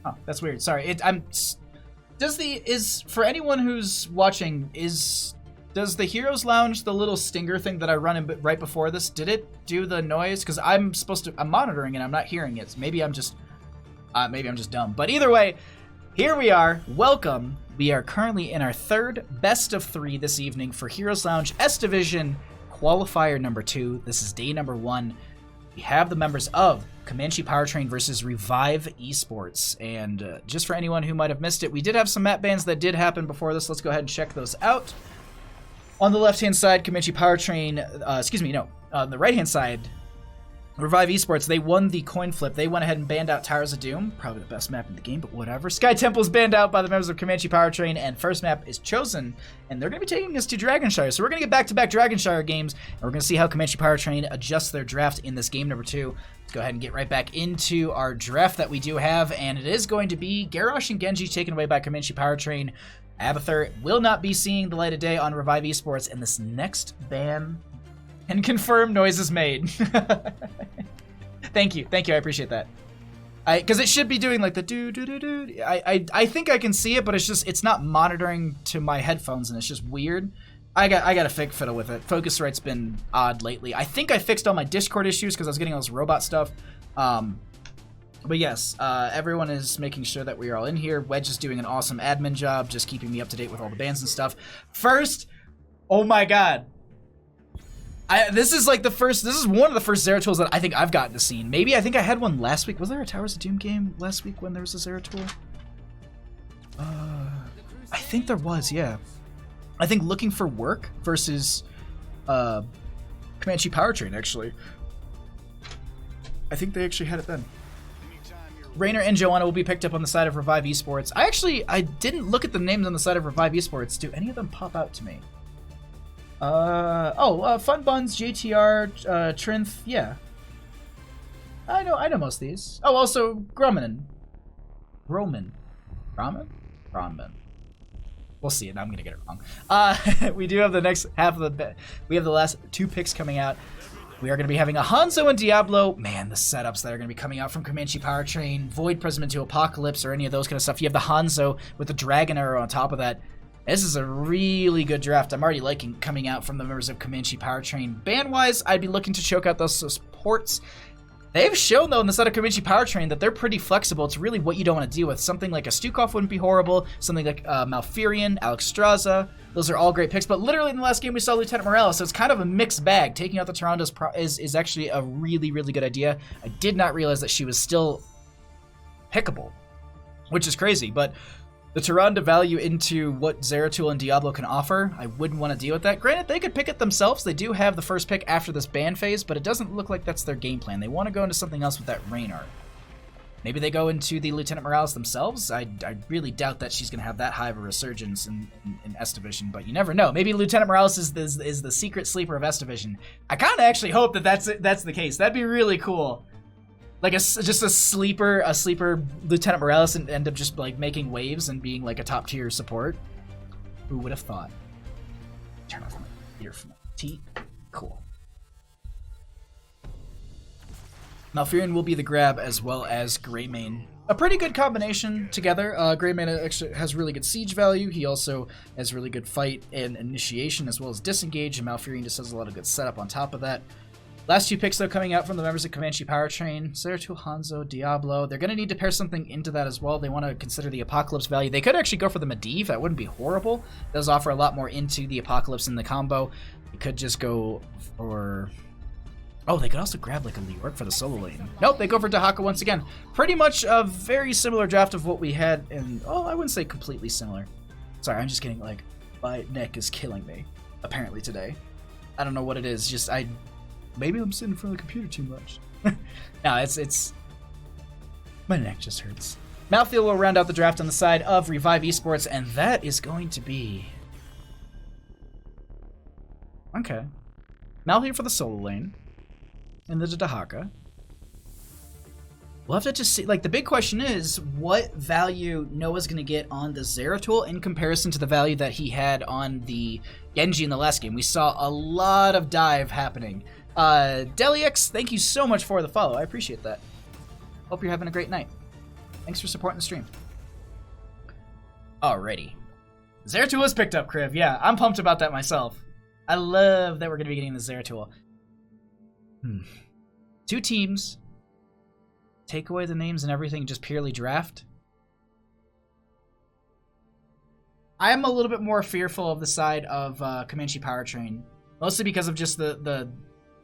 Oh, that's weird. Sorry. For anyone who's watching, does the Heroes Lounge, the little stinger thing that I run in right before this, did it do the noise? Because I'm monitoring it, I'm not hearing it. Maybe I'm just dumb. But either way, here we are. Welcome. We are currently in our third best of 3 this evening for Heroes Lounge S Division Qualifier number 2. This is day number 1. We have the members of Comanche Powertrain versus Revive Esports. And just for anyone who might have missed it, we did have some map bans that did happen before this. Let's go ahead and check those out. On the left-hand side, Comanche Powertrain, on the right-hand side, Revive Esports, they won the coin flip. They went ahead and banned out Towers of Doom, probably the best map in the game, but whatever. Sky Temple's banned out by the members of Comanche Powertrain, and first map is chosen, and they're going to be taking us to Dragonshire. So we're going to get back-to-back Dragonshire games, and we're going to see how Comanche Powertrain adjusts their draft in this game number 2. Let's go ahead and get right back into our draft that we do have, and it is going to be Garrosh and Genji taken away by Comanche Powertrain. Abathur will not be seeing the light of day on Revive Esports, and this next ban and confirm noise is made. Thank you, I appreciate that. Because it should be doing like the do. I think I can see it, but it's not monitoring to my headphones, and it's just weird. I got to fiddle with it. Focusrite's been odd lately. I think I fixed all my Discord issues because I was getting all this robot stuff. But yes, everyone is making sure that we are all in here. Wedge is doing an awesome admin job, just keeping me up to date with all the bans and stuff. First, oh my god. This is one of the first Zeratul that I think I've gotten to see. Maybe I think I had one last week. Was there a Towers of Doom game last week when there was a Zeratul? I think there was, yeah. I think Looking for Work versus Comanche Powertrain, actually. I think they actually had it then. Rainer and Joanna will be picked up on the side of Revive Esports. I didn't look at the names on the side of Revive Esports. Do any of them pop out to me? Fun Buns, JTR, Trinth, yeah. I know most of these. Oh, also Grumman. Roman. Ramen? We'll see it. I'm gonna get it wrong. We do have the next half of the we have the last 2 picks coming out. We are going to be having a Hanzo and Diablo. Man, the setups that are going to be coming out from Comanche Powertrain, Void Prism into Apocalypse, or any of those kind of stuff. You have the Hanzo with the Dragon Arrow on top of that. This is a really good draft. I'm already liking coming out from the members of Comanche Powertrain. Ban-wise, I'd be looking to choke out those supports. They've shown, though, in the set of Comanche Powertrain that they're pretty flexible. It's really what you don't want to deal with. Something like a Stukov wouldn't be horrible. Something like Malfurion, Alex Straza. Those are all great picks. But literally in the last game, we saw Lieutenant Morales, so it's kind of a mixed bag. Taking out the Tyrande is actually a really, really good idea. I did not realize that she was still pickable, which is crazy. But the Tyrande value into what Zeratul and Diablo can offer, I wouldn't want to deal with that. Granted, they could pick it themselves. They do have the first pick after this ban phase, but it doesn't look like that's their game plan. They want to go into something else with that Raynor. Maybe they go into the Lieutenant Morales themselves. I really doubt that she's going to have that high of a resurgence in S Division, but you never know. Maybe Lieutenant Morales is the secret sleeper of S Division. I kind of actually hope that that's the case. That'd be really cool. Like just a sleeper Lieutenant Morales and end up just like making waves and being like a top tier support. Who would have thought? Turn off my earphone. Cool. Malfurion will be the grab as well as Greymane. A pretty good combination together. Greymane actually has really good siege value. He also has really good fight and initiation as well as disengage, and Malfurion just has a lot of good setup on top of that. Last 2 picks, though, coming out from the members of Comanche Powertrain. Zeratul, Hanzo, Diablo. They're going to need to pair something into that as well. They want to consider the Apocalypse value. They could actually go for the Medivh. That wouldn't be horrible. It does offer a lot more into the Apocalypse in the combo. They could just go for... Oh, they could also grab like a Leoric for the solo lane. Nope, they go for Dahaka once again. Pretty much a very similar draft of what we had in... Oh, I wouldn't say completely similar. Sorry, I'm just getting like... My neck is killing me, apparently, today. I don't know what it is. Just, maybe I'm sitting in front of the computer too much. No, it's... My neck just hurts. Malthael will round out the draft on the side of Revive Esports, and that is going to be... Okay. Malthael for the solo lane. And there's a Dahaka. We'll have to just see. Like, the big question is, what value Noah's going to get on the Zeratul in comparison to the value that he had on the Genji in the last game. We saw a lot of dive happening. Delix, thank you so much for the follow. I appreciate that. Hope you're having a great night. Thanks for supporting the stream. Alrighty. Zeratul was picked up, Kriv. Yeah, I'm pumped about that myself. I love that we're going to be getting the Zeratul. 2 teams. Take away the names and everything, just purely draft. I'm a little bit more fearful of the side of Comanche Powertrain. Mostly because of just the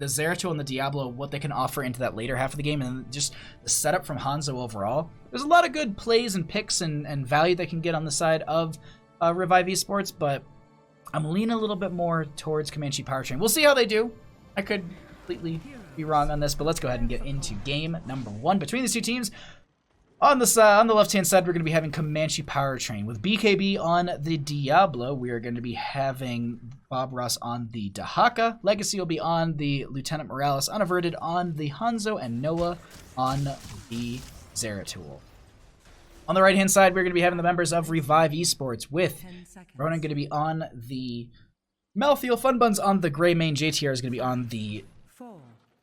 Zeratul and the Diablo, what they can offer into that later half of the game, and just the setup from Hanzo overall. There's a lot of good plays and picks and value they can get on the side of Revive Esports, but I'm leaning a little bit more towards Comanche Powertrain. We'll see how they do. I could completely be wrong on this, but let's go ahead and get into game number 1 between these 2 teams. On the left-hand side, we're going to be having Comanche Powertrain. With BKB on the Diablo, we are going to be having Bob Ross on the Dahaka. Legacy will be on the Lieutenant Morales, Unaverted on the Hanzo, and Noah on the Zeratul. On the right-hand side, we're going to be having the members of Revive Esports, with Ronan going to be on the Malthiel, Funbuns on the Gray Main, JTR is going to be on the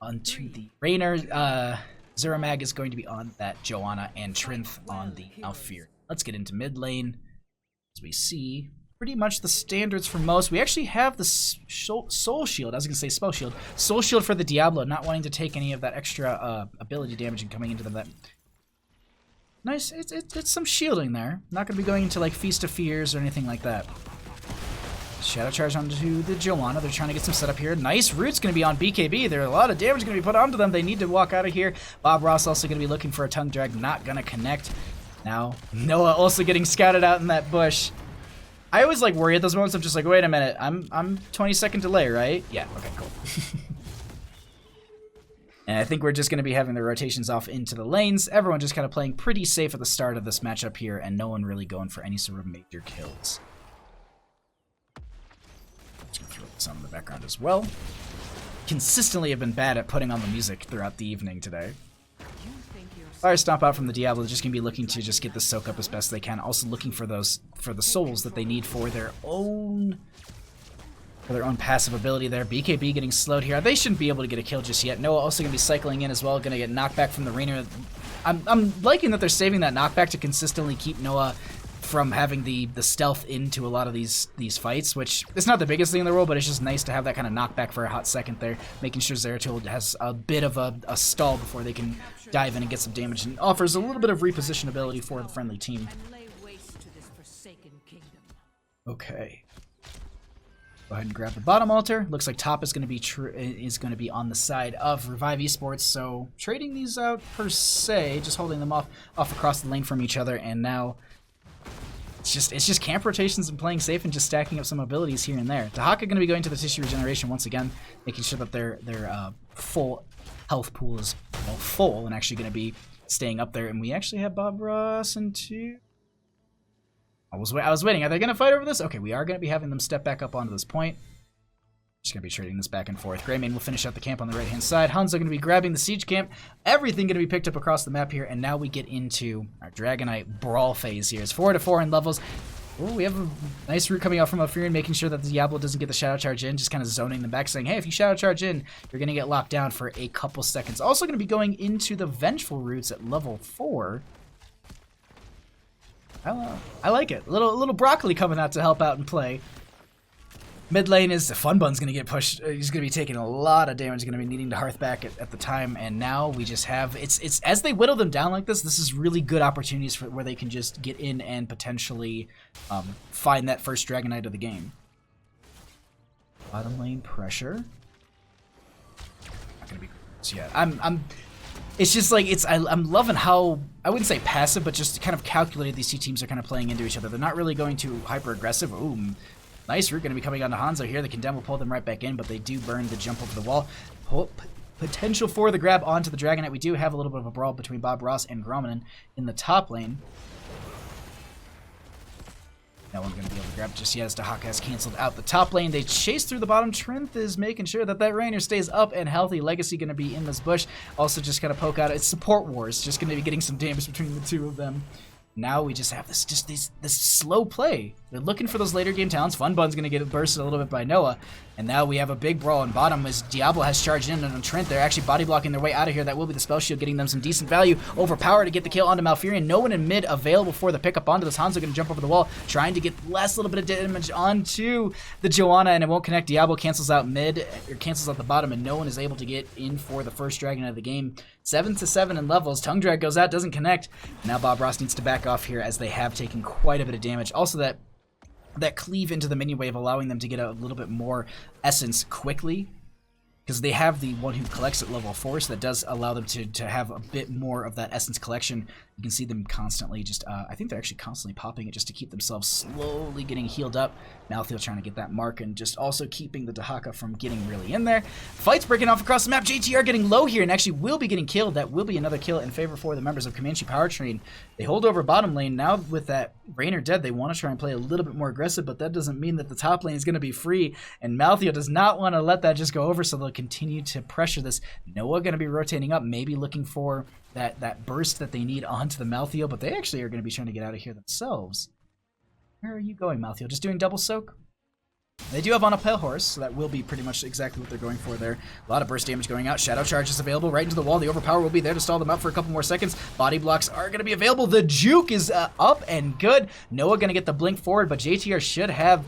onto the Rainer. Zeramag is going to be on that Joanna, and Trinth on the Alfir. Let's get into mid lane. As we see, pretty much the standards for most. We actually have the Soul Shield. I was going to say Spell Shield. Soul Shield for the Diablo, not wanting to take any of that extra ability damage and coming into them. That nice. It's some shielding there. Not going to be going into like Feast of Fears or anything like that. Shadow Charge onto the Joanna. They're trying to get some setup here. Nice root's going to be on BKB. There's a lot of damage going to be put onto them. They need to walk out of here. Bob Ross also going to be looking for a tongue drag. Not going to connect. Now, Noah also getting scouted out in that bush. I always like worry at those moments. I'm just like, wait a minute. I'm 20-second delay, right? Yeah, okay, cool. And I think we're just going to be having the rotations off into the lanes. Everyone just kind of playing pretty safe at the start of this matchup here, and no one really going for any sort of major kills. Just gonna throw this on in the background as well. Consistently have been bad at putting on the music throughout the evening today. Fire Stomp out from the Diablo. Just gonna be looking to just get the soak up as best they can. Also looking for the souls that they need for their own passive ability there. BKB getting slowed here. They shouldn't be able to get a kill just yet. Noah also gonna be cycling in as well. Gonna get knocked back from the Rainer. I'm liking that they're saving that knockback to consistently keep Noah from having the stealth into a lot of these fights, which it's not the biggest thing in the world, but it's just nice to have that kind of knockback for a hot second there, making sure Zeratul has a bit of a stall before they can dive in and get some damage, and offers a little bit of repositionability for the friendly team. Okay. Go ahead and grab the bottom altar. Looks like top is going to be on the side of Revive Esports, so trading these out per se, just holding them off across the lane from each other, and now it's just camp rotations and playing safe and just stacking up some abilities here and there. Dahaka going to be going to the tissue regeneration once again, making sure that their full health pool is full and actually going to be staying up there. And we actually have Bob Ross into. I was waiting. Are they going to fight over this? Okay, we are going to be having them step back up onto this point. Just going to be trading this back and forth. Greymane will finish out the camp on the right-hand side. Hanzo going to be grabbing the siege camp. Everything going to be picked up across the map here. And now we get into our Dragonite brawl phase here. It's 4-4 in levels. Oh, we have a nice root coming out from Alfirian, making sure that the Diablo doesn't get the Shadow Charge in. Just kind of zoning them back, saying, hey, if you Shadow Charge in, you're going to get locked down for a couple seconds. Also going to be going into the Vengeful roots at level 4. I like it. A little broccoli coming out to help out and play. Mid lane is Funbun's going to get pushed. He's going to be taking a lot of damage. Going to be needing to hearth back at the time. And now we just have it's as they whittle them down like this. This is really good opportunities for where they can just get in and potentially find that first Dragonite of the game. Bottom lane pressure. Not going to be so yeah. It's just like I'm loving how I wouldn't say passive, but just kind of calculated these two teams are kind of playing into each other. They're not really going too hyper aggressive. Ooh. Nice root going to be coming on to Hanzo here. The Condemn will pull them right back in, but they do burn the jump over the wall. Potential for the grab onto the Dragonite. We do have a little bit of a brawl between Bob Ross and Grommanon in the top lane. No one's going to be able to grab it just yet as Dahaka has canceled out the top lane. They chase through the bottom. Trinth is making sure that Rainer stays up and healthy. Legacy going to be in this bush. Also just going to poke out. It's support wars. Just going to be getting some damage between the two of them. Now we just have this slow play. They're looking for those later game talents. Funbun's going to get bursted a little bit by Noah. And now we have a big brawl in bottom as Diablo has charged in on Trent. They're actually body blocking their way out of here. That will be the spell shield, getting them some decent value. Overpower to get the kill onto Malfurion. No one in mid available for the pickup onto this. Hanzo going to jump over the wall, trying to get last little bit of damage onto the Joanna, and it won't connect. Diablo cancels out mid, or cancels out the bottom, and no one is able to get in for the first dragon of the game. 7-7 in levels. Tongue Drag goes out, doesn't connect. Now Bob Ross needs to back off here as they have taken quite a bit of damage. Also that cleave into the minion wave, allowing them to get a little bit more essence quickly, because they have the one who collects at level 4, so that does allow them to have a bit more of that essence collection. You can see them constantly just, I think they're actually constantly popping it just to keep themselves slowly getting healed up. Malthael trying to get that mark and just also keeping the Dahaka from getting really in there. Fight's breaking off across the map. JTR getting low here and actually will be getting killed. That will be another kill in favor for the members of Comanche Powertrain. They hold over bottom lane. Now with that Rainer dead, they want to try and play a little bit more aggressive, but that doesn't mean that the top lane is going to be free, and Malthael does not want to let that just go over, so they'll continue to pressure this. Noah going to be rotating up, maybe looking for that burst that they need onto the Malthael, but they actually are going to be trying to get out of here themselves. Where are you going, Malthael? Just doing double soak? They do have on a pale horse, so that will be pretty much exactly what they're going for there. A lot of burst damage going out. Shadow charge is available right into the wall. The overpower will be there to stall them out for a couple more seconds. Body blocks are going to be available. The juke is up and good. Noah going to get the blink forward, but JTR should have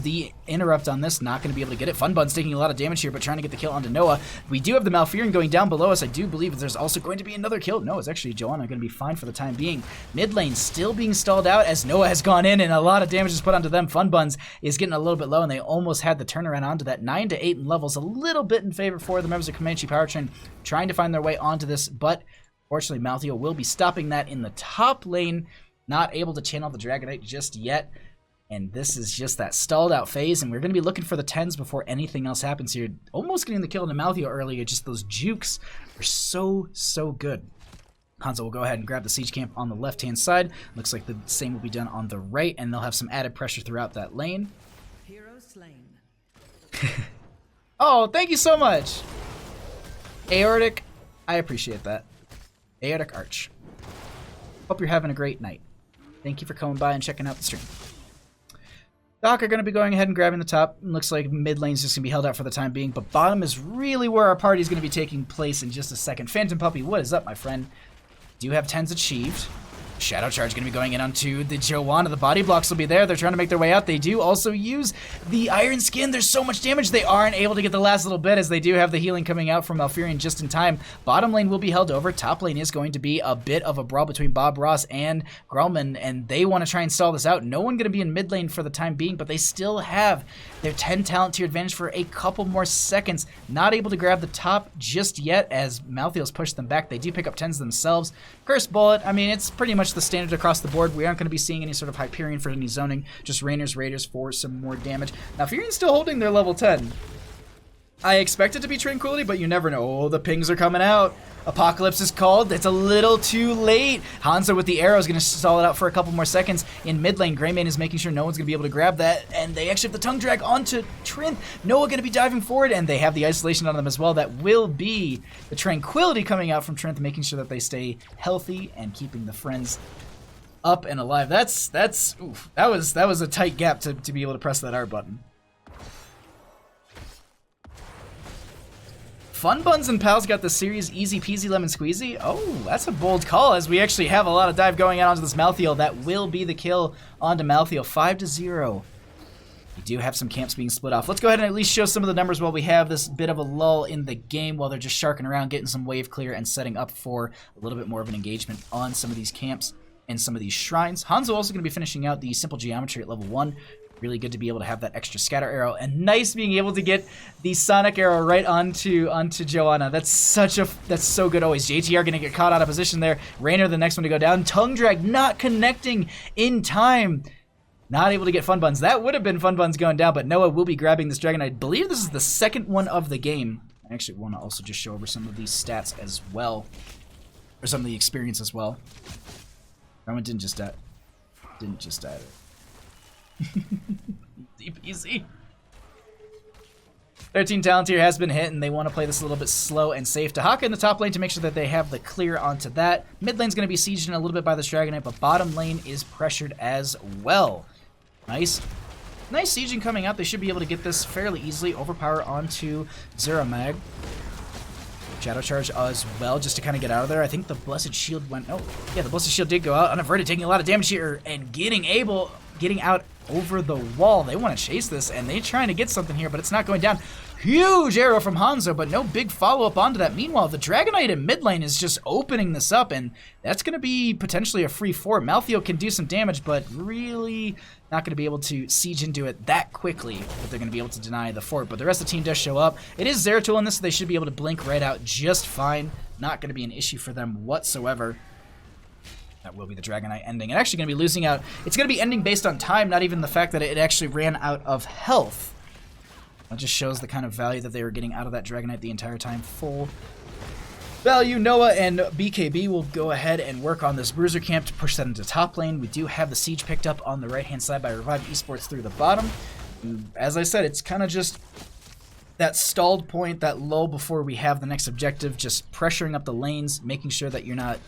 the interrupt on this. Not going to be able to get it. Funbun's taking a lot of damage here, but trying to get the kill onto Noah. We do have the Malfurion going down below us. I do believe there's also going to be another kill. No, it's actually Joanna going to be fine for the time being. Mid lane still being stalled out as Noah has gone in and a lot of damage is put onto them. Funbuns is getting a little bit low, and they almost had the turnaround onto that. 9-8 in levels, a little bit in favor for the members of Comanche Powertrain, trying to find their way onto this, but fortunately Malthael will be stopping that in the top lane. Not able to channel the Dragonite just yet. And this is just that stalled out phase, and we're going to be looking for the 10s before anything else happens here. Almost getting the kill into Malthael earlier, just those jukes are so good. Hanzo will go ahead and grab the siege camp on the left-hand side. Looks like the same will be done on the right, and they'll have some added pressure throughout that lane. Hero slain. Oh, thank you so much. Aortic, I appreciate that. Aortic Arch. Hope you're having a great night. Thank you for coming by and checking out the stream. Doc are going to be going ahead and grabbing the top. Looks like mid lane's just going to be held out for the time being, but bottom is really where our party is going to be taking place in just a second. Phantom Puppy, what is up, my friend? Do have 10s achieved. Shadow Charge going to be going in onto the Joanna. The body blocks will be there. They're trying to make their way out. They do also use the Iron Skin. There's so much damage. They aren't able to get the last little bit as they do have the healing coming out from Malfurion just in time. Bottom lane will be held over. Top lane is going to be a bit of a brawl between Bob Ross and Grumman, and they want to try and stall this out. No one going to be in mid lane for the time being, but they still have their 10 talent tier advantage for a couple more seconds. Not able to grab the top just yet as Malthael's pushed them back. They do pick up 10s themselves. Curse Bullet, I mean, it's pretty much the standard across the board. We aren't going to be seeing any sort of Hyperion for any zoning, just Rainer's Raiders for some more damage. Now, Furion's still holding their level 10. I expect it to be Tranquility, but you never know. Oh, the pings are coming out. Apocalypse is called. It's a little too late. Hanzo with the arrow is going to stall it out for a couple more seconds. In mid lane, Greymane is making sure no one's going to be able to grab that, and they actually have the tongue drag onto Trin. Noah going to be diving forward, and they have the isolation on them as well. That will be the Tranquility coming out from Trin, making sure that they stay healthy and keeping the friends up and alive. Oof, that was a tight gap to be able to press that R button. Fun Buns and Pals got the series easy peasy lemon squeezy. Oh, that's a bold call as we actually have a lot of dive going on onto this Malthael. That will be the kill onto Malthael. 5-0. We do have some camps being split off. Let's go ahead and at least show some of the numbers while we have this bit of a lull in the game while they're just sharking around, getting some wave clear and setting up for a little bit more of an engagement on some of these camps and some of these shrines. Hanzo also going to be finishing out the simple geometry at level 1. Really good to be able to have that extra scatter arrow, and nice being able to get the sonic arrow right onto Joanna. That's so good always. JTR gonna get caught out of position there. Rainer the next one to go down. Tongue drag not connecting in time. Not able to get Fun Buns. That would have been Fun Buns going down, but Noah will be grabbing this dragon. I believe this is the second one of the game. I actually want to also just show over some of these stats as well, or some of the experience as well. Roman didn't just die. Deep easy. 13 talent here has been hit, and they want to play this a little bit slow and safe. Dahaka in the top lane to make sure that they have the clear onto that. Mid lane's going to be sieged in a little bit by this Dragonite, but bottom lane is pressured as well. Nice. Nice sieging coming out. They should be able to get this fairly easily. Overpower onto Zeramag. Shadow Charge as well, just to kind of get out of there. I think the Blessed Shield went... Oh, yeah, the Blessed Shield did go out. Unaverted, taking a lot of damage here, and getting out over the wall. They want to chase this, and they're trying to get something here, but it's not going down. Huge arrow from Hanzo, but no big follow-up onto that. Meanwhile, the Dragonite in mid lane is just opening this up, and that's going to be potentially a free fort. Maltheo can do some damage, but really not going to be able to siege into it that quickly if they're going to be able to deny the fort. But the rest of the team does show up. It is Zeratul in this, so they should be able to blink right out just fine. Not going to be an issue for them whatsoever. That will be the Dragonite ending. And actually going to be losing out. It's going to be ending based on time, not even the fact that it actually ran out of health. That just shows the kind of value that they were getting out of that Dragonite the entire time. Full value. Noah and BKB will go ahead and work on this Bruiser camp to push that into top lane. We do have the siege picked up on the right-hand side by Revive Esports through the bottom. And as I said, it's kind of just that stalled point, that lull before we have the next objective, just pressuring up the lanes, making sure that you're not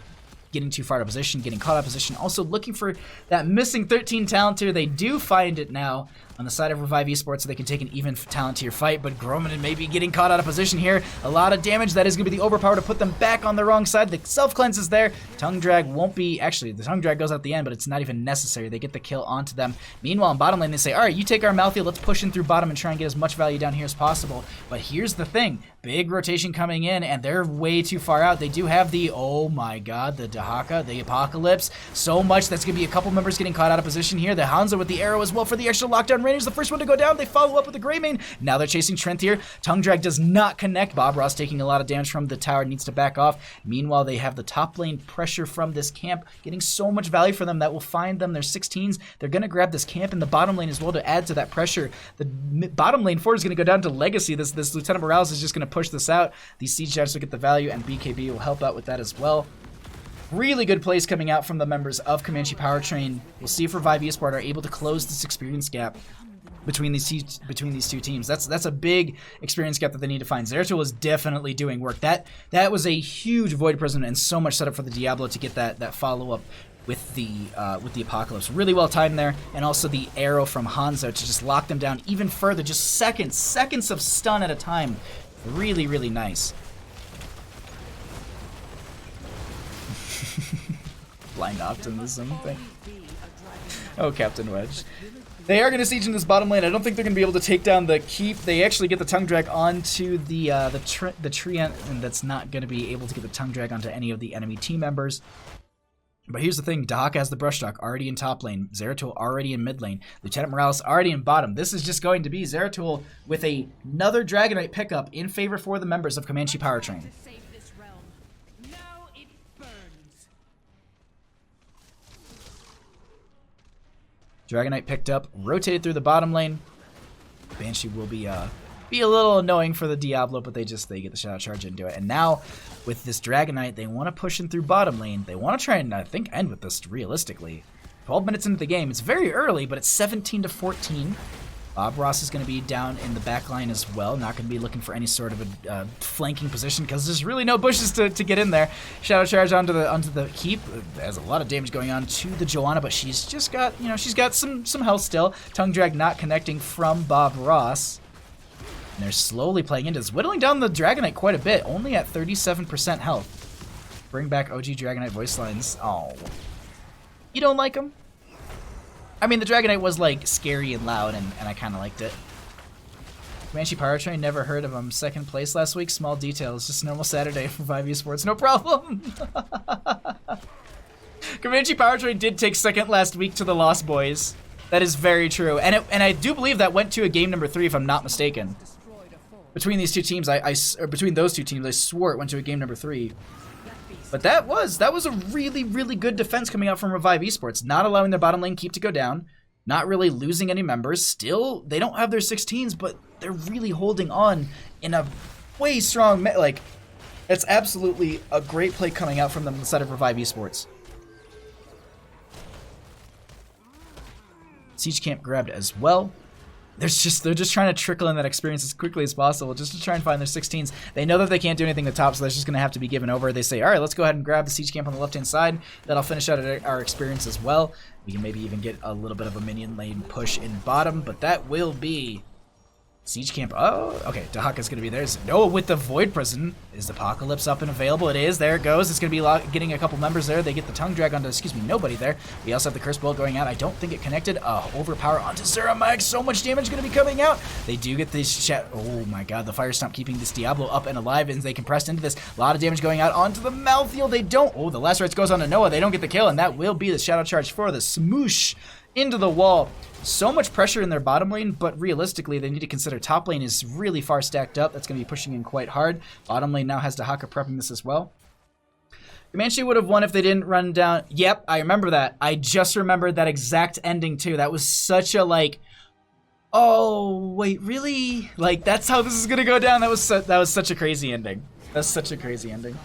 getting too far out of position, getting caught out of position. Also looking for that missing 13 talent tier. They do find it now on the side of Revive Esports, so they can take an even talent tier fight, but Groman may be getting caught out of position here. A lot of damage. That is going to be the overpower to put them back on the wrong side. The self-cleanse is there. Tongue Drag won't be... Actually, the Tongue Drag goes at the end, but it's not even necessary. They get the kill onto them. Meanwhile, in bottom lane, they say, all right, you take our Malthea, let's push in through bottom and try and get as much value down here as possible. But here's the thing. Big rotation coming in, and they're way too far out. They do have the... Oh my god, the Dahaka, the Apocalypse. So much. That's going to be a couple members getting caught out of position here. The Hanzo with the arrow as well for the extra lockdown range. The first one to go down. They follow up with the Greymane. Now they're chasing Trent here. Tongue Drag does not connect. Bob Ross taking a lot of damage from the tower, needs to back off. Meanwhile, they have the top lane pressure from this camp, getting so much value for them that will find them their 16s. They're going to grab this camp in the bottom lane as well to add to that pressure. The bottom lane fort is going to go down to Legacy. This Lieutenant Morales is just going to push this out. These Siege Giants will get the value, and BKB will help out with that as well. Really good plays coming out from the members of Comanche Powertrain. We'll see if Revive Esports are able to close this experience gap between these two teams. That's a big experience gap that they need to find. Zeratul is definitely doing work. That was a huge Void Prison and so much setup for the Diablo to get that follow-up with the Apocalypse. Really well timed there, and also the arrow from Hanzo to just lock them down even further. Just seconds of stun at a time. Really, really nice. Blind optimism thing. Oh, Captain Wedge. They are going to siege in this bottom lane. I don't think they're going to be able to take down the keep. They actually get the Tongue Drag onto the tree, and that's not going to be able to get the Tongue Drag onto any of the enemy team members. But here's the thing. Dahaka has the Brush Talk already in top lane. Zeratul already in mid lane. Lieutenant Morales already in bottom. This is just going to be Zeratul with another Dragonite pickup in favor for the members of Comanche Powertrain. Dragonite picked up, rotated through the bottom lane. Banshee will be a little annoying for the Diablo, but they get the Shadow Charge into it. And now, with this Dragonite, they want to push in through bottom lane. They want to try and, I think, end with this realistically. 12 minutes into the game. It's very early, but it's 17-14. Bob Ross is going to be down in the back line as well. Not going to be looking for any sort of a flanking position because there's really no bushes to get in there. Shadow Charge onto the keep. There's a lot of damage going on to the Joanna, but she's just got, she's got some health still. Tongue Drag not connecting from Bob Ross. And they're slowly playing into this, whittling down the Dragonite quite a bit, only at 37% health. Bring back OG Dragonite voice lines. Oh. You don't like them? I mean, the Dragonite was, like, scary and loud, and I kind of liked it. Comanche Powertrain, never heard of him. Second place last week, small details. Just normal Saturday for Revive Esports, no problem. Comanche Powertrain did take second last week to the Lost Boys. That is very true. And I do believe that went to a game number 3, if I'm not mistaken. Between these two teams, or between those two teams, I swore it went to a game number 3. But that was a really, really good defense coming out from Revive Esports. Not allowing their bottom lane keep to go down. Not really losing any members. Still, they don't have their 16s, but they're really holding on in a way strong... Like, it's absolutely a great play coming out from them instead of Revive Esports. Siege camp grabbed as well. They're just trying to trickle in that experience as quickly as possible just to try and find their 16s. They know that they can't do anything at the top, so that's just going to have to be given over. They say, all right, let's go ahead and grab the siege camp on the left-hand side. That'll finish out our experience as well. We can maybe even get a little bit of a minion lane push in bottom, but that will be siege camp. Oh, okay, Dahaka's going to be there. No, with the Void Prison. Is Apocalypse up and available? It is. There it goes. It's going to be getting a couple members there. They get the tongue drag onto, nobody there. We also have the curse bolt going out. I don't think it connected. Overpower onto Zeramag. So much damage going to be coming out. They do get this oh my god, the Fire Stomp keeping this Diablo up and alive, and they compressed into this. A lot of damage going out onto the Malthael. They don't. Oh, the last rites goes on to Noah. They don't get the kill, and that will be the Shadow Charge for the smoosh into the wall. So much pressure in their bottom lane, but realistically, they need to consider top lane is really far stacked up. That's going to be pushing in quite hard. Bottom lane now has Dahaka prepping this as well. Comanche would have won if they didn't run down. Yep, I remember that. I just remembered that exact ending too. That was such a like, oh wait, really? Like that's how this is going to go down. That was such a crazy ending. That's such a crazy ending.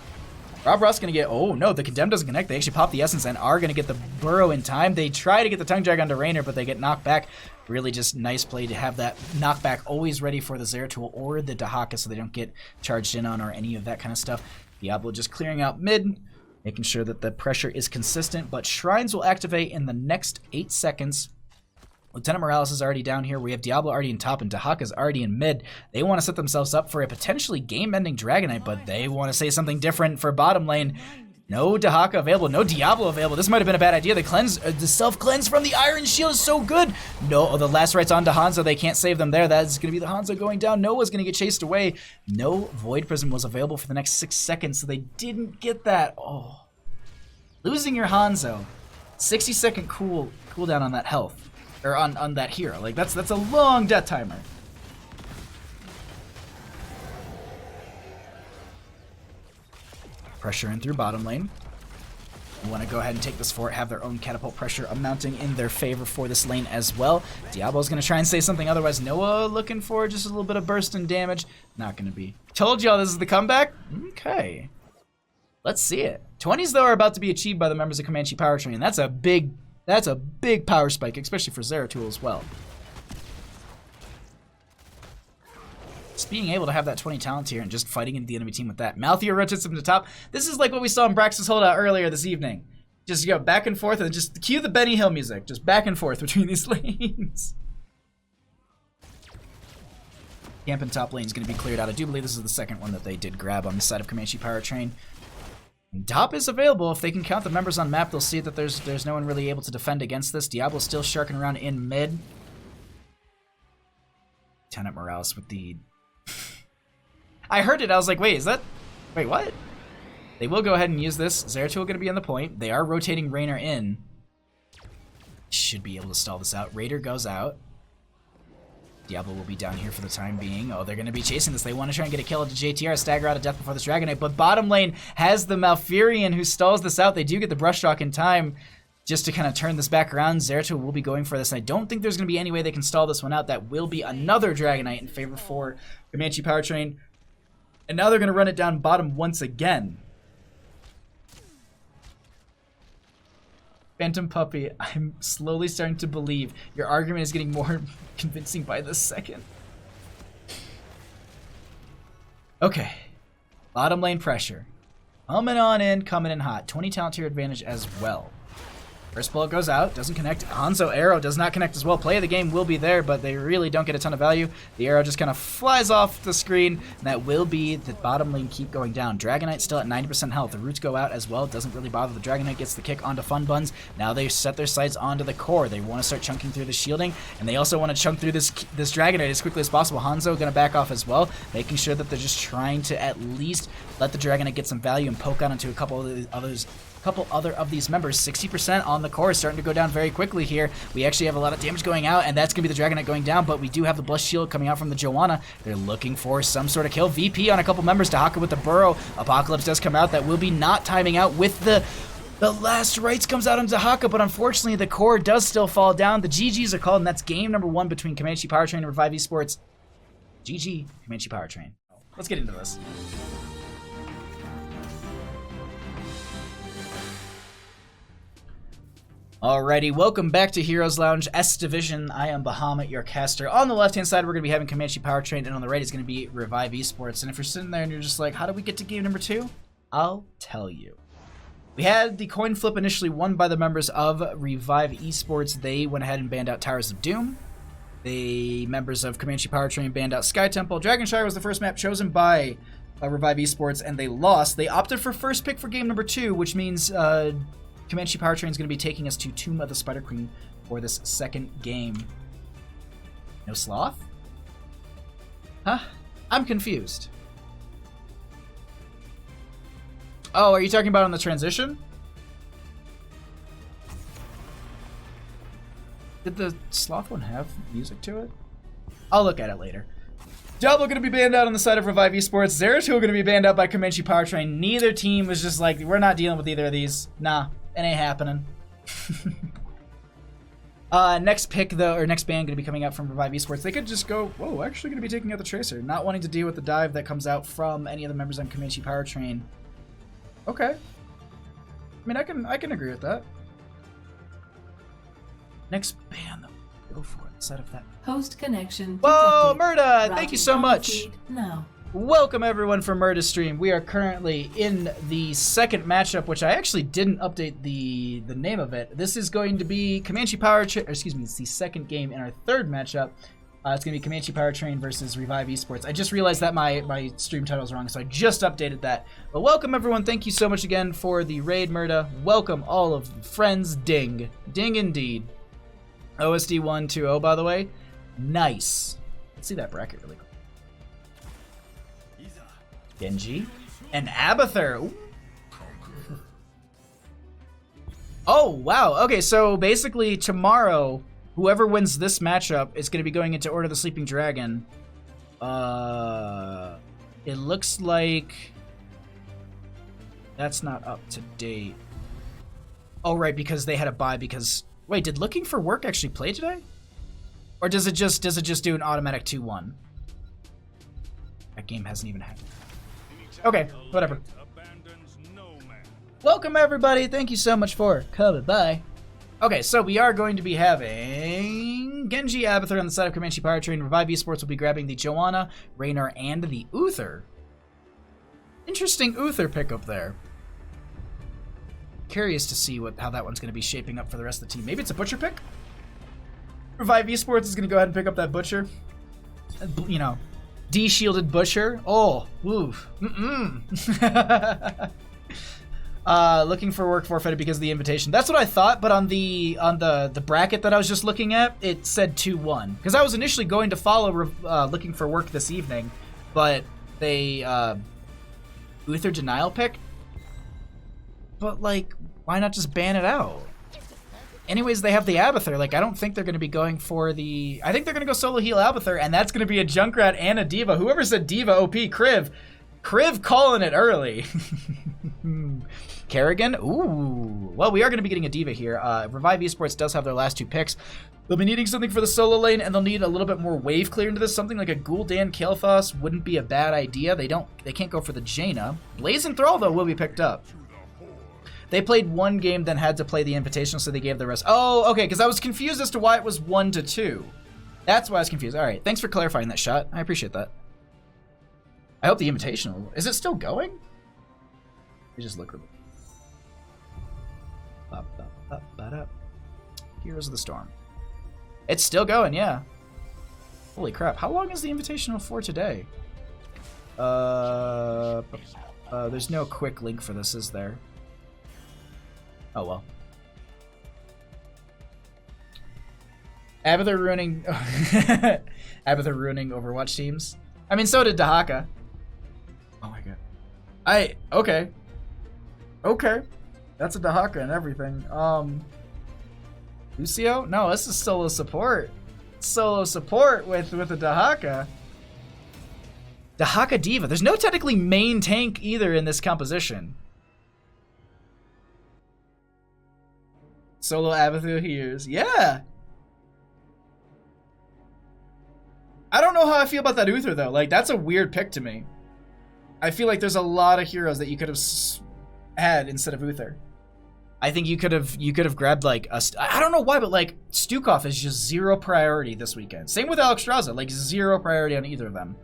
Rob Ross gonna get, oh no, the Condemn doesn't connect. They actually pop the Essence and are gonna get the Burrow in time. They try to get the Tongue Drag onto Raynor, but they get knocked back. Really just nice play to have that knockback always ready for the Zeratul or the Dahaka so they don't get charged in on or any of that kind of stuff. Diablo just clearing out mid, making sure that the pressure is consistent, but Shrines will activate in the next 8 seconds. Lieutenant Morales is already down here. We have Diablo already in top and Dahaka's already in mid. They want to set themselves up for a potentially game-ending Dragonite, but they want to say something different for bottom lane. No Dahaka available, no Diablo available. This might have been a bad idea. The self-cleanse from the Iron Shield is so good. No, the last right's on to Hanzo. They can't save them there. That's going to be the Hanzo going down. Noah's going to get chased away. No Void Prism was available for the next 6 seconds, so they didn't get that. Oh, losing your Hanzo. 60-second cooldown on that health. Or on that hero. Like, that's a long death timer. Pressure in through bottom lane. We want to go ahead and take this fort, have their own catapult pressure amounting in their favor for this lane as well. Diablo's going to try and say something otherwise. Noah looking for just a little bit of burst and damage. Not going to be. Told y'all this is the comeback? Okay. Let's see it. 20s, though, are about to be achieved by the members of Comanche Powertrain. That's a big power spike, especially for Zeratul as well. Just being able to have that 20 talent here and just fighting into the enemy team with that. Malthael rotates him to top. This is like what we saw in Brax's holdout earlier this evening. Just go back and forth and just cue the Benny Hill music. Just back and forth between these lanes. Camp and top lane is going to be cleared out. I do believe this is the second one that they did grab on the side of Comanche Powertrain. Top is available. If they can count the members on map, they'll see that there's no one really able to defend against this. Diablo's still sharking around in mid. Lieutenant Morales with the... I heard it. I was like, wait, what? They will go ahead and use this. Zeratul going to be on the point. They are rotating Raynor in. Should be able to stall this out. Raider goes out. Diablo will be down here for the time being. Oh, they're going to be chasing this. They want to try and get a kill into JTR, stagger out of death before this Dragonite, but bottom lane has the Malfurion who stalls this out. They do get the Brush Stroke in time just to kind of turn this back around. Zeratul will be going for this, and I don't think there's going to be any way they can stall this one out. That will be another Dragonite in favor for Comanche Powertrain, and now they're going to run it down bottom once again. Phantom Puppy, I'm slowly starting to believe your argument is getting more convincing by the second. Okay. Bottom lane pressure. Coming on in, coming in hot. 20 talent tier advantage as well. First bullet goes out, doesn't connect. Hanzo arrow does not connect as well. Play of the game will be there, but they really don't get a ton of value. The arrow just kind of flies off the screen, and that will be the bottom lane keep going down. Dragonite still at 90% health. The roots go out as well. Doesn't really bother. The Dragonite gets the kick onto Fun Buns. Now they set their sights onto the core. They want to start chunking through the shielding, and they also want to chunk through this Dragonite as quickly as possible. Hanzo going to back off as well, making sure that they're just trying to at least let the Dragonite get some value and poke out into a couple other of these members. 60% on the core is starting to go down very quickly here. We actually have a lot of damage going out, and that's going to be the Dragonite going down, but we do have the Blessed Shield coming out from the Joanna. They're looking for some sort of kill. VP on a couple members. Dahaka with the Burrow. Apocalypse does come out. That will be not timing out with the last rights comes out on Dahaka, but unfortunately the core does still fall down. The GGs are called, and that's game number 1 between Comanche Powertrain and Revive Esports. GG, Comanche Powertrain. Let's get into this. Alrighty, welcome back to Heroes Lounge S Division. I am Bahamut, your caster. On the left-hand side, we're going to be having Comanche Powertrain, and on the right is going to be Revive Esports. And if you're sitting there and you're just like, how do we get to game number 2? I'll tell you. We had the coin flip initially won by the members of Revive Esports. They went ahead and banned out Towers of Doom. The members of Comanche Powertrain banned out Sky Temple. Dragonshire was the first map chosen by Revive Esports, and they lost. They opted for first pick for game number 2, which means Comanche Powertrain is going to be taking us to Tomb of the Spider Queen for this second game. No Sloth? Huh? I'm confused. Oh, are you talking about on the transition? Did the Sloth one have music to it? I'll look at it later. Diablo going to be banned out on the side of Revive Esports. Zeratul going to be banned out by Comanche Powertrain. Neither team was just like, we're not dealing with either of these. Nah, it ain't happening. Next pick, though, or next ban going to be coming out from Revive Esports. They could just go, whoa, actually going to be taking out the Tracer. Not wanting to deal with the dive that comes out from any of the members on Comanche Powertrain. Okay. I mean, I can agree with that. Next ban, though. Go for it. Instead of that. Host connection detected. Whoa, Murda! Thank Routing you so much. now. Welcome everyone for Murda's stream. We are currently in the second matchup, which I actually didn't update the name of it. This is going to be Comanche Powertrain. Excuse me, it's the second game in our third matchup. It's going to be Comanche Powertrain versus Revive Esports. I just realized that my stream title is wrong, so I just updated that. But welcome everyone. Thank you so much again for the raid, Murda. Welcome all of the friends. Ding. Ding indeed. OSD 120, by the way. Nice. Let's see that bracket really quick. Genji and Abathur. Ooh. Oh, wow. Okay, so basically tomorrow, whoever wins this matchup is going to be going into Order of the Sleeping Dragon. It looks like that's not up to date. Oh, right, because they had a bye because... Wait, did Looking for Work actually play today? Or does it just do an automatic 2-1? That game hasn't even happened. Okay, whatever. Welcome everybody. Thank you so much for coming by. Okay, so we are going to be having Genji Abathur on the side of Comanche Powertrain. Revive Esports will be grabbing the Joanna, Raynor, and the Uther. Interesting Uther pickup there. Curious to see how that one's going to be shaping up for the rest of the team. Maybe it's a Butcher pick? Revive Esports is going to go ahead and pick up that Butcher. You know, de-shielded Butcher. Oh, woof. Looking for Work forfeited because of the invitation. That's what I thought, but on the bracket that I was just looking at, it said 2-1. Because I was initially going to follow Looking for Work this evening, but they Uther denial pick. But like, why not just ban it out? Anyways, they have the Abathur. Like, I don't think they're going to be going for the... I think they're going to go solo heal Abathur, and that's going to be a Junkrat and a Diva. Whoever said Diva OP, Kriv. Kriv calling it early. Kerrigan? Ooh. Well, we are going to be getting a Diva here. Revive Esports does have their last 2 picks. They'll be needing something for the solo lane, and they'll need a little bit more wave clear into this. Something like a Gul'dan Kael'thas wouldn't be a bad idea. They can't go for the Jaina. Blazing Thrall, though, will be picked up. They played one game, then had to play the Invitational, so they gave the rest. Oh, okay, because I was confused as to why it was 1-2. That's why I was confused. All right, thanks for clarifying that, Shot. I appreciate that. I hope the Invitational... Is it still going? You just look... Heroes of the Storm. It's still going, yeah. Holy crap. How long is the Invitational for today? There's no quick link for this, is there? Oh, well. Abathur ruining... Abathur ruining Overwatch teams. I mean, so did Dahaka. Oh my god. Okay. Okay. That's a Dahaka and everything. Lucio? No, this is solo support. Solo support with a Dahaka. Dahaka Diva. There's no technically main tank either in this composition. Solo Abathur hears. Yeah. I don't know how I feel about that Uther, though. Like, that's a weird pick to me. I feel like there's a lot of heroes that you could have had instead of Uther. I think you could have grabbed like I don't know why, but like Stukov is just 0 priority this weekend. Same with Alex Straza, like 0 priority on either of them.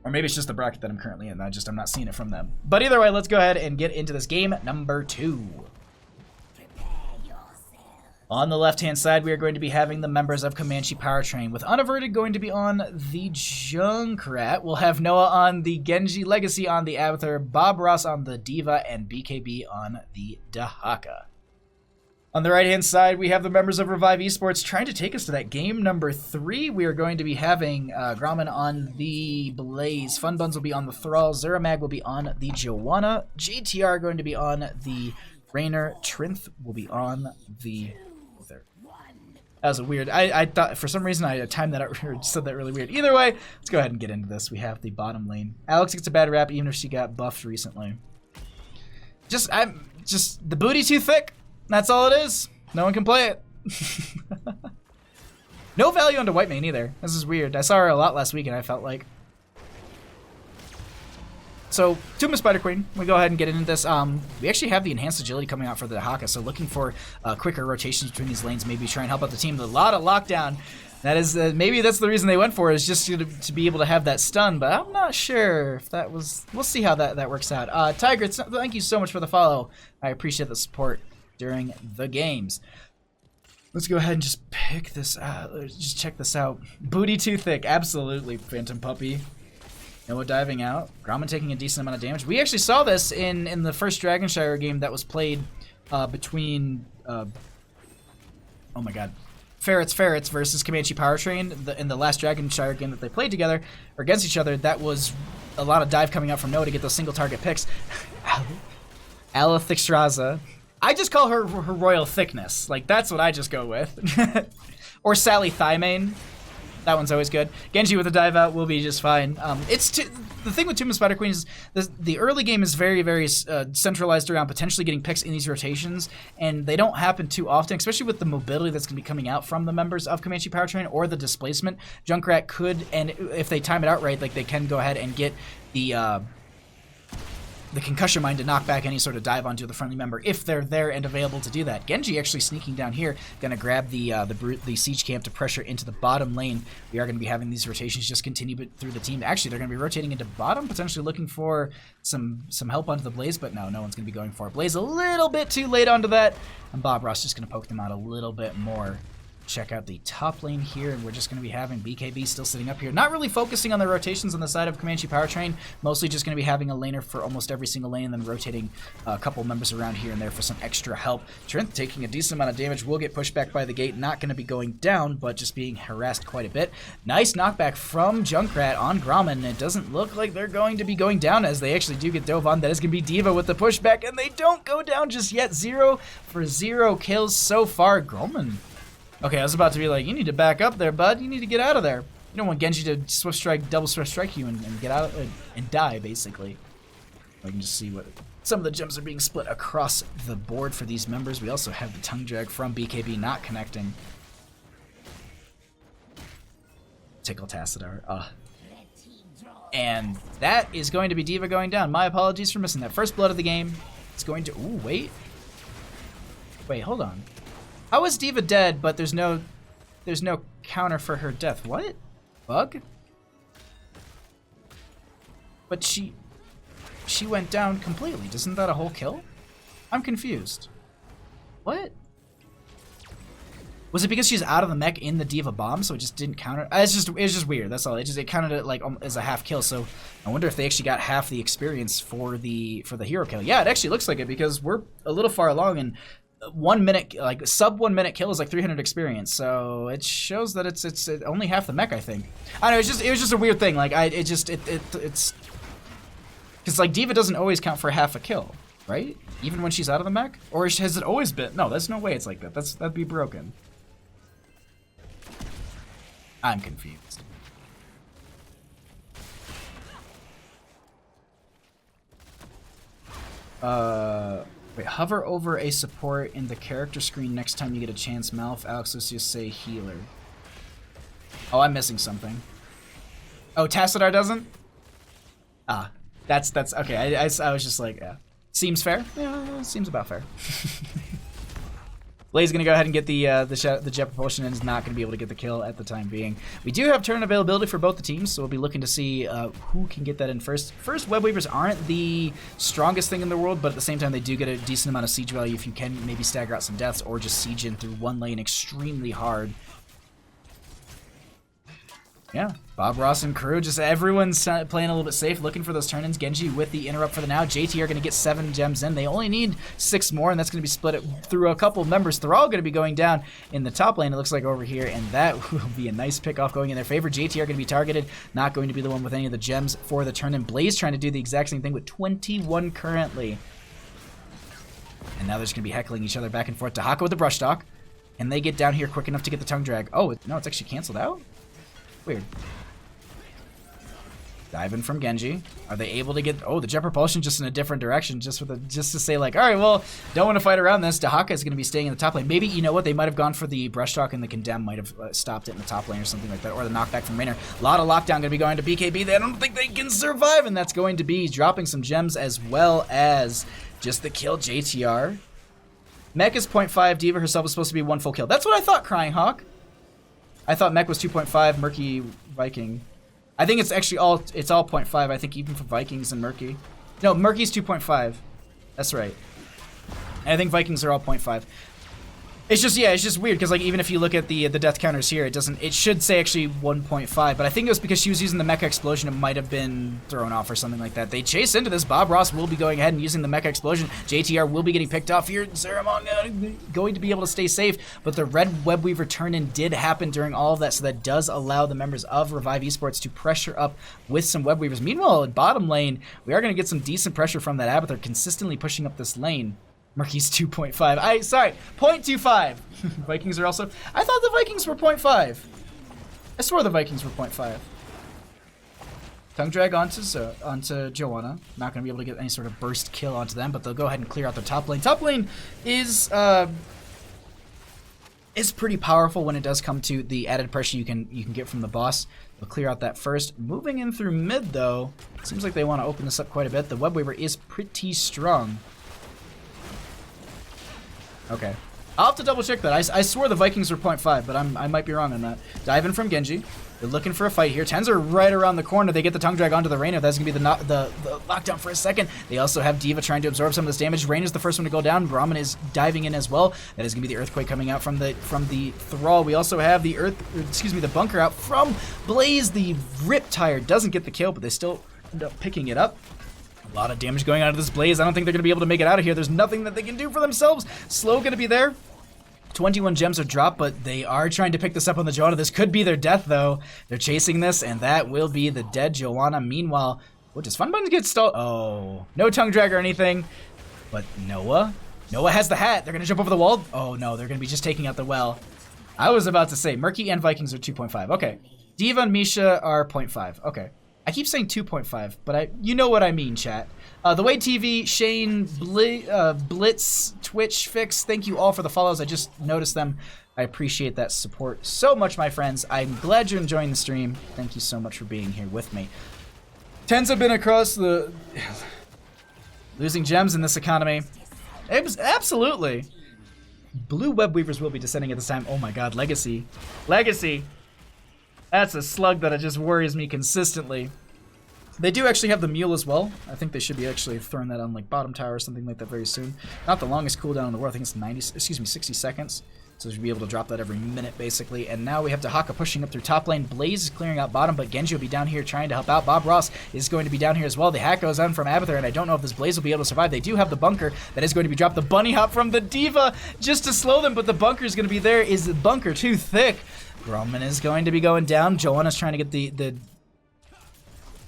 Or maybe it's just the bracket that I'm currently in. I'm not seeing it from them. But either way, let's go ahead and get into this game number 2. On the left-hand side, we are going to be having the members of Comanche Powertrain, with Unaverted going to be on the Junkrat. We'll have Noah on the Genji, Legacy on the Avatar, Bob Ross on the Diva, and BKB on the Dahaka. On the right-hand side, we have the members of Revive Esports trying to take us to that game number 3. We are going to be having Grauman on the Blaze, Funbuns will be on the Thrall, Zeramag will be on the Joanna, JTR going to be on the Rainer, Trinth will be on the... That was a weird... I thought, for some reason, I timed that out or said that really weird. Either way, let's go ahead and get into this. We have the bottom lane. Alex gets a bad rap, even if she got buffed recently. The booty too thick. That's all it is. No one can play it. No value onto white main either. This is weird. I saw her a lot last week, and I felt like... So, Tomb of Spider Queen, we go ahead and get into this. We actually have the enhanced agility coming out for the Haka, so looking for quicker rotations between these lanes, maybe try and help out the team. A lot of lockdown. That is, maybe that's the reason they went for it, is just to be able to have that stun, but I'm not sure if that was... We'll see how that works out. Tiger, thank you so much for the follow. I appreciate the support during the games. Let's go ahead and just pick this out. Just check this out. Booty too thick, absolutely, Phantom Puppy. Noah diving out. Grauman taking a decent amount of damage. We actually saw this in the first Dragonshire game that was played between... oh my god. Ferrets versus Comanche Powertrain. In the last Dragonshire game that they played together, or against each other, that was a lot of dive coming out from Noah to get those single target picks. Ala Thickstraza. I just call her royal thickness. Like, that's what I just go with. Or Sally Thymane. That one's always good. Genji with a dive out will be just fine. The thing with Tomb of Spider Queen is the early game is very, very centralized around potentially getting picks in these rotations, and they don't happen too often, especially with the mobility that's going to be coming out from the members of Comanche Powertrain or the displacement. Junkrat could, and if they time it out right, like they can go ahead and get the concussion mine to knock back any sort of dive onto the friendly member if they're there and available to do that. Genji actually sneaking down here, gonna grab the siege camp to pressure into the bottom lane. We are gonna be having these rotations just continue through the team. Actually, they're gonna be rotating into bottom, potentially looking for some help onto the Blaze, but no one's gonna be going for it. Blaze a little bit too late onto that, and Bob Ross just gonna poke them out a little bit more. Check out the top lane here, and we're just going to be having BKB still sitting up here. Not really focusing on the rotations on the side of Comanche Powertrain, mostly just going to be having a laner for almost every single lane, and then rotating a couple members around here and there for some extra help. Trinth taking a decent amount of damage, will get pushed back by the gate, not going to be going down, but just being harassed quite a bit. Nice knockback from Junkrat on Grauman. It doesn't look like they're going to be going down, as they actually do get dove on. That is going to be Diva with the pushback, and they don't go down just yet. 0 for 0 kills so far. Grauman. Okay, I was about to be like, you need to back up there, bud. You need to get out of there. You don't want Genji to swift strike, double swift strike you and get out and die, basically. I can just see what some of the gems are being split across the board for these members. We also have the tongue drag from BKB not connecting. Tickle Tassadar. And that is going to be Diva going down. My apologies for missing that. First blood of the game. It's going to... Ooh, wait. Wait, hold on. How is Diva dead, but there's no counter for her death? What? Bug? But she went down completely. Isn't that a whole kill? I'm confused. What? Was it because she's out of the mech in the Diva bomb, so it just didn't counter? It's just weird. That's all. It counted it like as a half kill. So I wonder if they actually got half the experience for the hero kill. Yeah, it actually looks like it, because we're a little far along, and 1 minute, like sub 1 minute kill is like 300 experience, so it shows that it's only half the mech, I think. I don't know, it was just a weird thing. Like it's because like Diva doesn't always count for half a kill, right? Even when she's out of the mech, or has it always been? No, there's no way it's like that. That'd be broken. I'm confused. Wait, hover over a support in the character screen next time you get a chance. Malf, Alex, let's just say healer. Oh, I'm missing something. Oh, Tassadar doesn't? Ah, that's okay. I was just like, yeah. Seems fair. Yeah, seems about fair. Blaze is going to go ahead and get the jet propulsion and is not going to be able to get the kill at the time being. We do have turn availability for both the teams, so we'll be looking to see who can get that in first. First, Web Weavers aren't the strongest thing in the world, but at the same time, they do get a decent amount of siege value if you can maybe stagger out some deaths or just siege in through one lane extremely hard. Yeah, Bob Ross and crew, just everyone's playing a little bit safe, looking for those turn-ins. Genji with the interrupt for the now. JT are going to get 7 gems in. They only need 6 more, and that's going to be split through a couple members. They're all going to be going down in the top lane, it looks like, over here, and that will be a nice pick-off going in their favor. JT are going to be targeted, not going to be the one with any of the gems for the turn-in. Blaze trying to do the exact same thing with 21 currently. And now they're just going to be heckling each other back and forth. Dahaka with the brush stock, and they get down here quick enough to get the tongue drag. Oh, no, it's actually canceled out? Weird. Diving from Genji. Are they able to get... Oh, the jet propulsion just in a different direction, just to say, like, all right, well, don't want to fight around this. Dahaka is going to be staying in the top lane. Maybe, you know what, they might have gone for the brush talk and the condemn might have stopped it in the top lane or something like that, or the knockback from Raynor. A lot of lockdown going to be going to BKB. They don't think they can survive, and that's going to be dropping some gems as well as just the kill. JTR. Mech is 0.5. Diva herself is supposed to be 1 full kill. That's what I thought, Crying Hawk. I thought Mech was 2.5, Murky Viking. I think it's actually all 0.5, I think, even for Vikings and Murky. No, Murky's 2.5. That's right. And I think Vikings are all 0.5. It's just, yeah, it's just weird, because, like, even if you look at the death counters here, it should say actually 1.5, but I think it was because she was using the Mecha Explosion, it might have been thrown off or something like that. They chase into this. Bob Ross will be going ahead and using the Mecha Explosion. JTR will be getting picked off here. Zeramon going to be able to stay safe, but the red Web Weaver turn-in did happen during all of that, so that does allow the members of Revive Esports to pressure up with some Web Weavers. Meanwhile, at bottom lane, we are going to get some decent pressure from that Abathur consistently pushing up this lane. Murky's 2.5. Sorry, 0.25. Vikings are also... I thought the Vikings were 0.5. I swore the Vikings were 0.5. Tongue drag onto Joanna. Not going to be able to get any sort of burst kill onto them, but they'll go ahead and clear out the top lane. Top lane is pretty powerful when it does come to the added pressure you can get from the boss. They'll clear out that first. Moving in through mid, though, seems like they want to open this up quite a bit. The Web Weaver is pretty strong. Okay. I'll have to double check that. I swore the Vikings were 0.5, but I might be wrong on that. Diving from Genji. They're looking for a fight here. Tens are right around the corner. They get the tongue drag onto the Raynor. That's going to be the lockdown for a second. They also have Diva trying to absorb some of this damage. Raynor's the first one to go down. Brahmin is diving in as well. That is going to be the Earthquake coming out from the Thrall. We also have the bunker out from Blaze. The Riptire doesn't get the kill, but they still end up picking it up. A lot of damage going on to this Blaze. I don't think they're going to be able to make it out of here. There's nothing that they can do for themselves. Slow going to be there. 21 gems are dropped, but they are trying to pick this up on the Joanna. This could be their death, though. They're chasing this, and that will be the dead Joanna. Meanwhile, what does Funbuns get stalled? Oh, no tongue drag or anything. But Noah has the hat. They're going to jump over the wall. Oh, no, they're going to be just taking out the well. I was about to say, Murky and Vikings are 2.5. Okay. Diva and Misha are 0.5. Okay. I keep saying 2.5, but you know what I mean, chat. The Way TV, Shane, Blitz, Twitch, Fix, thank you all for the follows. I just noticed them. I appreciate that support so much, my friends. I'm glad you're enjoying the stream. Thank you so much for being here with me. Tens have been across the... losing gems in this economy. Absolutely. Blue Web Weavers will be descending at this time. Oh my god, Legacy. Legacy. That's a slug that just worries me consistently. They do actually have the Mule as well. I think they should be actually throwing that on like bottom tower or something like that very soon. Not the longest cooldown in the world. I think it's 60 seconds. So they should be able to drop that every minute basically. And now we have Dahaka pushing up through top lane. Blaze is clearing out bottom, but Genji will be down here trying to help out. Bob Ross is going to be down here as well. The hack goes on from Abathur, and I don't know if this Blaze will be able to survive. They do have the bunker that is going to be dropped. The bunny hop from the Diva just to slow them, but the bunker is going to be there. Is the bunker too thick? Grumman is going to be going down. Joanna's trying to get the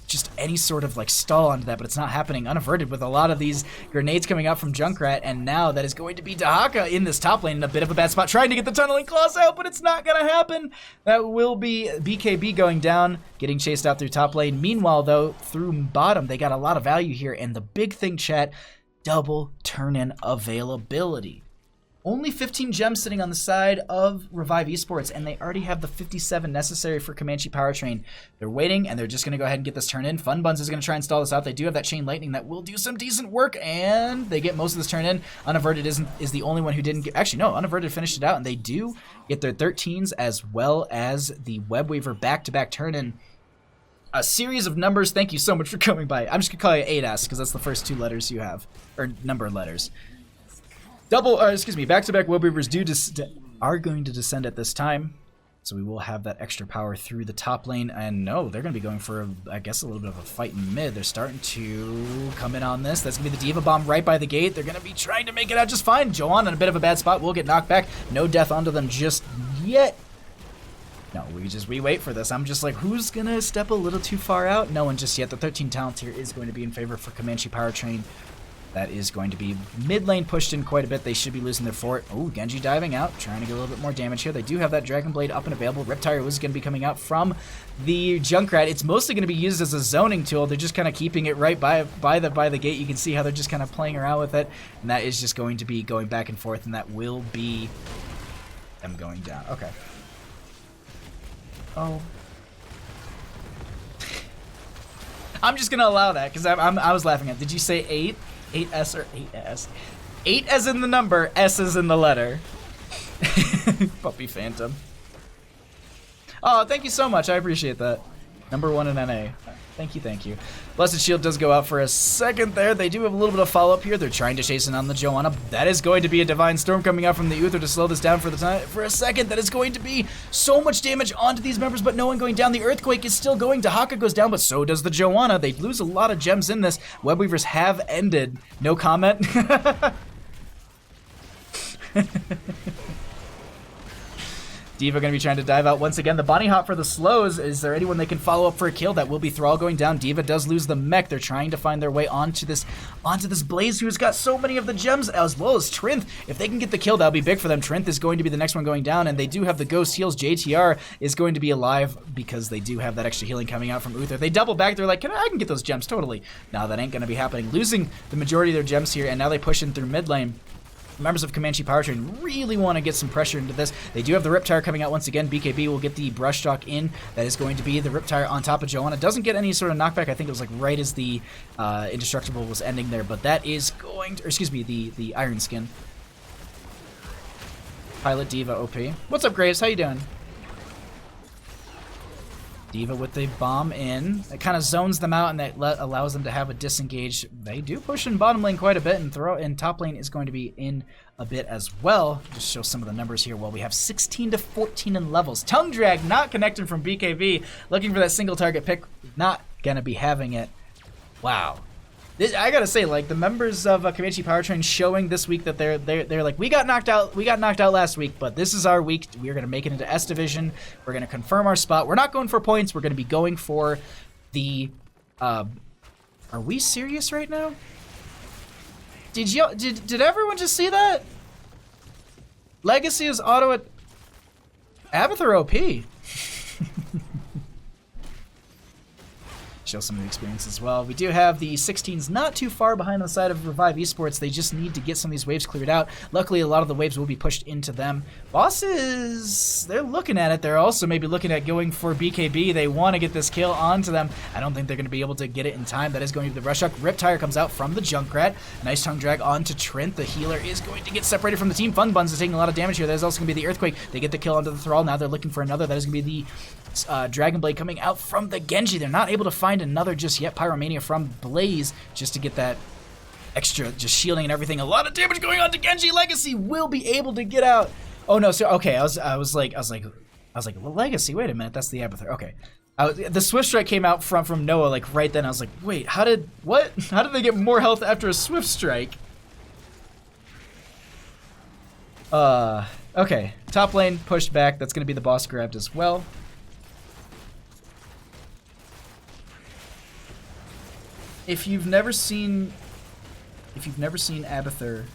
just any sort of like stall onto that, but it's not happening unaverted with a lot of these grenades coming out from Junkrat, and now that is going to be Dahaka in this top lane in a bit of a bad spot, trying to get the tunneling claws out, but it's not gonna happen. That will be BKB going down, getting chased out through top lane. Meanwhile, though, through bottom, they got a lot of value here, and the big thing, chat, double turn-in availability. Only 15 gems sitting on the side of Revive Esports, and they already have the 57 necessary for Comanche Powertrain. They're waiting, and they're just going to go ahead and get this turn in. Fun Buns is going to try and stall this out. They do have that Chain Lightning that will do some decent work, and they get most of this turn in. Unaverted is the only one who didn't get... Actually, no, Unaverted finished it out, and they do get their 13s as well as the Web Weaver back-to-back turn in. A series of numbers. Thank you so much for coming by. I'm just going to call you 8S, because that's the first 2 letters you have, or number of letters. Back-to-back Web Weavers are going to descend at this time. So we will have that extra power through the top lane. And no, they're going to be going for, I guess, a little bit of a fight in mid. They're starting to come in on this. That's going to be the Diva Bomb right by the gate. They're going to be trying to make it out just fine. Joanne in a bit of a bad spot. Will get knocked back. No death onto them just yet. No, we wait for this. I'm just like, who's going to step a little too far out? No one just yet. The 13 talent here is going to be in favor for Comanche Powertrain. That is going to be mid lane pushed in quite a bit. They should be losing their fort. Oh, Genji diving out, trying to get a little bit more damage here. They do have that Dragon Blade up and available. Riptire was going to be coming out from the Junkrat. It's mostly going to be used as a zoning tool. They're just kind of keeping it right by the gate. You can see how they're just kind of playing around with it. And that is just going to be going back and forth, and that will be them going down. Okay. Oh. I'm just going to allow that because I was laughing at. Did you say 8? 8S or 8S? 8 as in the number, S as in the letter. Puppy Phantom. Oh, thank you so much. I appreciate that. Number 1 in NA. Thank you, thank you. Blessed Shield does go out for a second there. They do have a little bit of follow-up here. They're trying to chase in on the Joanna. That is going to be a Divine Storm coming out from the Uther to slow this down for a second. That is going to be so much damage onto these members, but no one going down. The Earthquake is still going. Dahaka goes down, but so does the Joanna. They lose a lot of gems in this. Web Weavers have ended. No comment. Diva going to be trying to dive out once again. The Bonnie Hop for the slows. Is there anyone they can follow up for a kill? That will be Thrall going down. Diva does lose the mech. They're trying to find their way onto this Blaze, who's got so many of the gems, as well as Trinth. If they can get the kill, that'll be big for them. Trinth is going to be the next one going down, and they do have the Ghost heals. JTR is going to be alive because they do have that extra healing coming out from Uther. They double back. They're like, I can get those gems, totally. Now that ain't going to be happening. Losing the majority of their gems here, and now they push in through mid lane. Members of Comanche Powertrain really want to get some pressure into this. They do have the Riptire coming out once again. BKB will get the Brush Talk in. That is going to be the Riptire on top of Joanna. Doesn't get any sort of knockback. I think it was like right as the Indestructible was ending there. But that is going to, or excuse me, the Iron Skin. Pilot Diva OP. What's up, Graves? How you doing? Diva with the bomb in. It kind of zones them out, and that allows them to have a disengage. They do push in bottom lane quite a bit, and top lane is going to be in a bit as well. Just show some of the numbers here. Well, we have 16 to 14 in levels. Tongue Drag not connecting from BKB. Looking for that single target pick. Not going to be having it. Wow. I gotta say, like, the members of Comanche Powertrain showing this week that they're like, we got knocked out last week, but this is our week. We're gonna make it into S Division. We're gonna confirm our spot. We're not going for points. We're gonna be going for the. Are we serious right now? Did everyone just see that? Legacy is auto at Abathur OP. Show some of the experience as well. We do have the 16s not too far behind on the side of Revive Esports. They just need to get some of these waves cleared out. Luckily, a lot of the waves will be pushed into them. Bosses, they're looking at it. They're also maybe looking at going for BKB. They want to get this kill onto them. I don't think they're going to be able to get it in time. That is going to be the Rush Hook. Riptire comes out from the Junkrat. Nice tongue drag onto Trent. The healer is going to get separated from the team. Fun Buns is taking a lot of damage here. There's also going to be the Earthquake. They get the kill onto the Thrall. Now they're looking for another. That is going to be the Dragon Blade coming out from the Genji. They're not able to find another just yet. Pyromania from Blaze just to get that extra just shielding and everything. A lot of damage going on to Genji. Legacy will be able to get out. Oh no, so okay, I was like, well, Legacy, wait a minute, that's the Abathur. Okay. The Swift Strike came out from Noah like right then. I was like, wait, how did they get more health after a Swift Strike? Okay. Top lane pushed back. That's gonna be the boss grabbed as well. If you've never seen Abathur,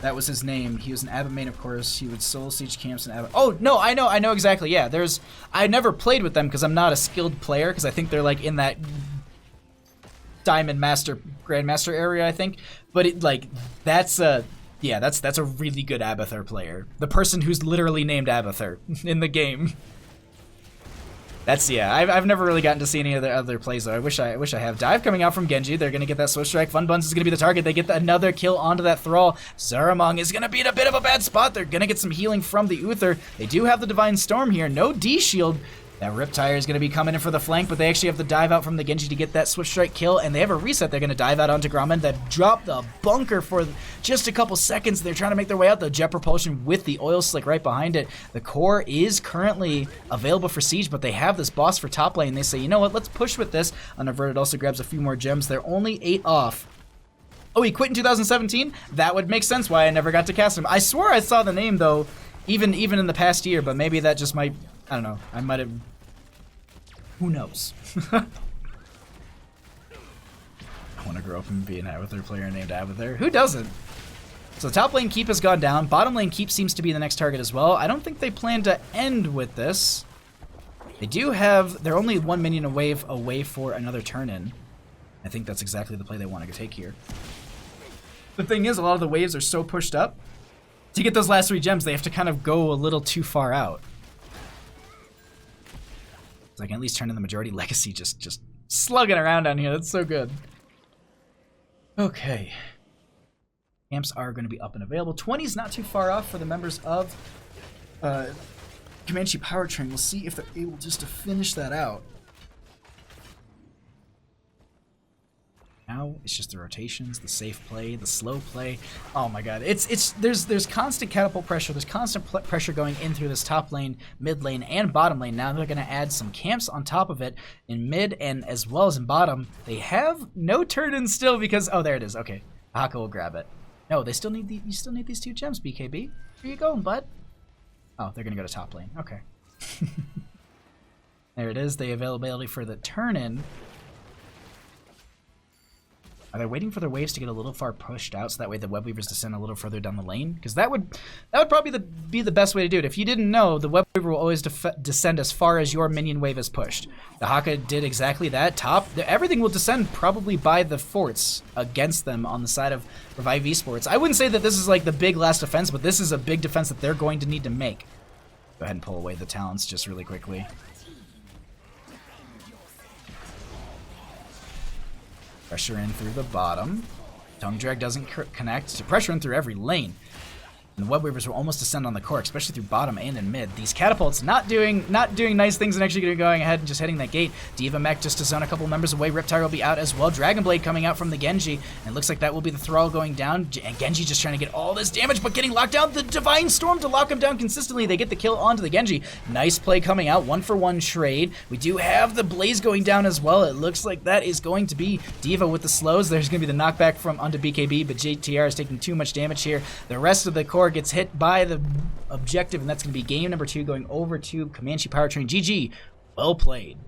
that was his name. He was an Abbot main, of course. He would solo siege camps and Abbot. Oh no, I know exactly. Yeah, I never played with them because I'm not a skilled player because I think they're like in that Diamond Master Grandmaster area, I think. But that's Yeah, that's a really good Abathur player. The person who's literally named Abathur in the game. That's, yeah, I've never really gotten to see any of the other plays, though. I wish I have. Dive coming out from Genji. They're going to get that Swift Strike. Fun Buns is going to be the target. They get another kill onto that Thrall. Zaramong is going to be in a bit of a bad spot. They're going to get some healing from the Uther. They do have the Divine Storm here. No D-Shield. That Riptire is going to be coming in for the flank, but they actually have the dive out from the Genji to get that Swift Strike kill, and they have a reset. They're going to dive out onto Grommen. They've dropped the bunker for just a couple seconds. They're trying to make their way out. The Jet Propulsion with the Oil Slick right behind it. The core is currently available for Siege, but they have this boss for top lane. They say, you know what, let's push with this. Unaverted also grabs a few more gems. They're only 8 off. Oh, he quit in 2017? That would make sense why I never got to cast him. I swore I saw the name, though, even in the past year, but maybe that just might, I don't know, I might have... Who knows? I want to grow up and be an Abathur player named Abathur. Who doesn't? So top lane keep has gone down. Bottom lane keep seems to be the next target as well. I don't think they plan to end with this. They do have... They're only 1 minion away for another turn-in. I think that's exactly the play they want to take here. The thing is, a lot of the waves are so pushed up. To get those last 3 gems, they have to kind of go a little too far out. So I can at least turn in the majority. Legacy just slugging around down here. That's so good. Okay. Camps are going to be up and available. 20 is not too far off for the members of Comanche Powertrain. We'll see if they're able just to finish that out. Now it's just the rotations, the safe play, the slow play. Oh my god, there's constant catapult pressure. There's constant pressure going in through this top lane, mid lane, and bottom lane. Now they're going to add some camps on top of it in mid and as well as in bottom. They have no turn-in still because there it is. Okay, Haka will grab it. No, they still need you still need these 2 gems, BKB. Where you going, bud? Oh, they're going to go to top lane. Okay. There it is. The availability for the turn-in. Are they waiting for their waves to get a little far pushed out so that way the web weavers descend a little further down the lane? Because that would probably be the best way to do it. If you didn't know, the web weaver will always descend as far as your minion wave is pushed. The Haka did exactly that. Everything will descend probably by the forts against them on the side of Revive Esports. I wouldn't say that this is like the big last defense, but this is a big defense that they're going to need to make. Go ahead and pull away the talents just really quickly. Pressure in through the bottom. Tongue Drag doesn't connect. So pressure in through every lane. And the Web Weavers will almost descend on the core, especially through bottom and in mid. These catapults not doing nice things and actually going ahead and just hitting that gate. Diva Mech just to zone a couple members away. Riptire will be out as well. Dragon Blade coming out from the Genji. And it looks like that will be the Thrall going down. And Genji just trying to get all this damage, but getting locked down. The Divine Storm to lock him down consistently. They get the kill onto the Genji. Nice play coming out. 1-for-1 trade. We do have the Blaze going down as well. It looks like that is going to be Diva with the slows. There's going to be the knockback from onto BKB, but JTR is taking too much damage here. The rest of the core gets hit by the objective, and that's going to be game number 2 going over to Comanche Powertrain. GG. Well played.